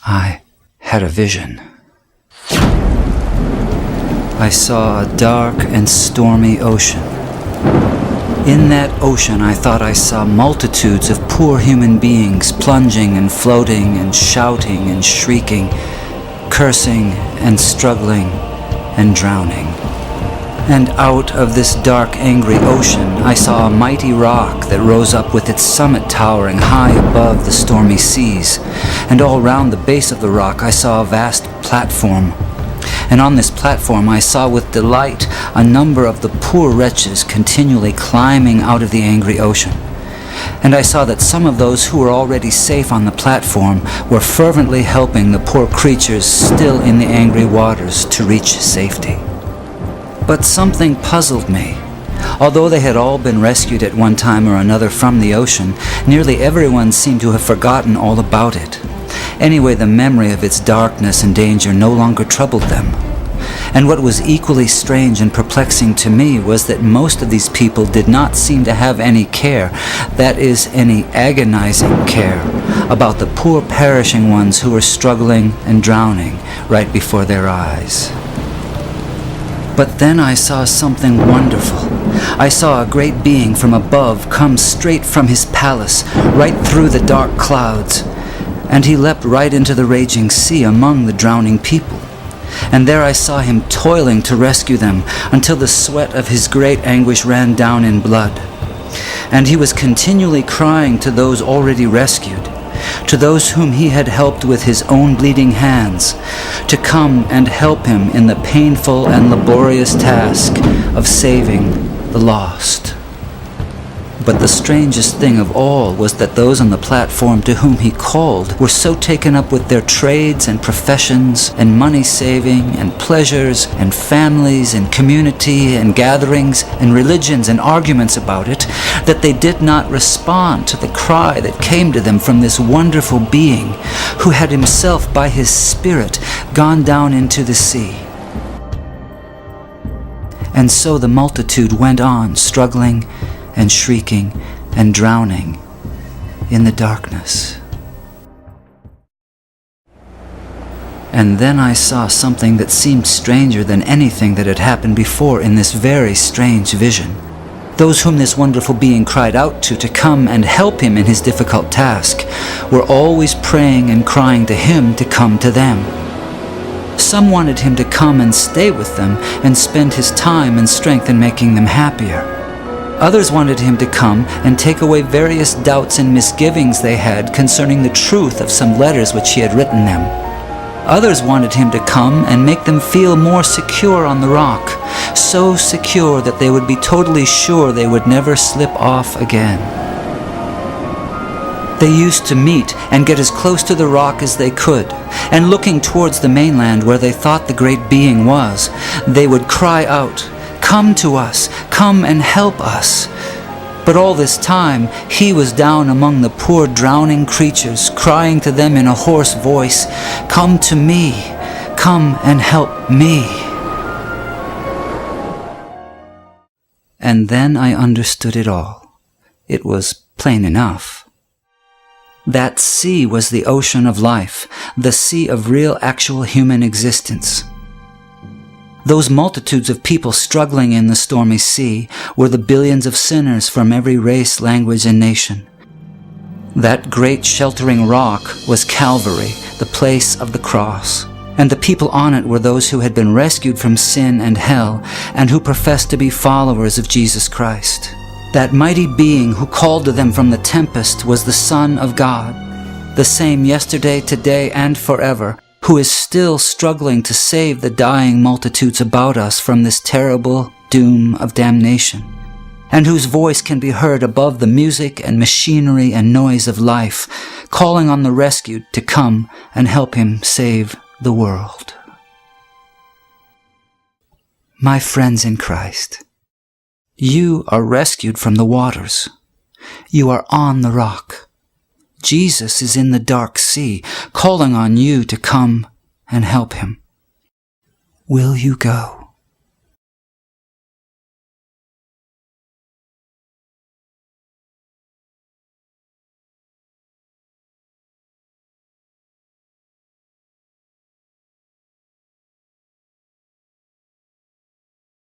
I had a vision. I saw a dark and stormy ocean. In that ocean, I thought I saw multitudes of poor human beings plunging and floating and shouting and shrieking, cursing and struggling and drowning. And out of this dark, angry ocean, I saw a mighty rock that rose up with its summit towering high above the stormy seas. And all round the base of the rock, I saw a vast platform. And on this platform I saw with delight a number of the poor wretches continually climbing out of the angry ocean. And I saw that some of those who were already safe on the platform were fervently helping the poor creatures still in the angry waters to reach safety. But something puzzled me. Although they had all been rescued at one time or another from the ocean, nearly everyone seemed to have forgotten all about it. Anyway, the memory of its darkness and danger no longer troubled them. And what was equally strange and perplexing to me was that most of these people did not seem to have any care, that is, any agonizing care, about the poor perishing ones who were struggling and drowning right before their eyes. But then I saw something wonderful. I saw a great being from above come straight from his palace, right through the dark clouds. And he leapt right into the raging sea among the drowning people. And there I saw him toiling to rescue them until the sweat of his great anguish ran down in blood. And he was continually crying to those already rescued, to those whom he had helped with his own bleeding hands, to come and help him in the painful and laborious task of saving the lost. But the strangest thing of all was that those on the platform to whom he called were so taken up with their trades and professions and money-saving and pleasures and families and community and gatherings and religions and arguments about it that they did not respond to the cry that came to them from this wonderful being who had himself by his Spirit gone down into the sea. And so the multitude went on struggling and shrieking and drowning in the darkness. And then I saw something that seemed stranger than anything that had happened before in this very strange vision. Those whom this wonderful being cried out to come and help him in his difficult task were always praying and crying to him to come to them. Some wanted him to come and stay with them and spend his time and strength in making them happier. Others wanted him to come and take away various doubts and misgivings they had concerning the truth of some letters which he had written them. Others wanted him to come and make them feel more secure on the rock, so secure that they would be totally sure they would never slip off again. They used to meet and get as close to the rock as they could, and looking towards the mainland where they thought the great being was, they would cry out, "Come to us, come and help us." But all this time, he was down among the poor drowning creatures, crying to them in a hoarse voice, "Come to me, come and help me." And then I understood it all. It was plain enough. That sea was the ocean of life, the sea of real actual human existence. Those multitudes of people struggling in the stormy sea were the billions of sinners from every race, language, and nation. That great sheltering rock was Calvary, the place of the cross, and the people on it were those who had been rescued from sin and hell and who professed to be followers of Jesus Christ. That mighty being who called to them from the tempest was the Son of God, the same yesterday, today, and forever, who is still struggling to save the dying multitudes about us from this terrible doom of damnation, and whose voice can be heard above the music and machinery and noise of life, calling on the rescued to come and help him save the world. My friends in Christ, you are rescued from the waters. You are on the rock. Jesus is in the dark sea, calling on you to come and help him. Will you go?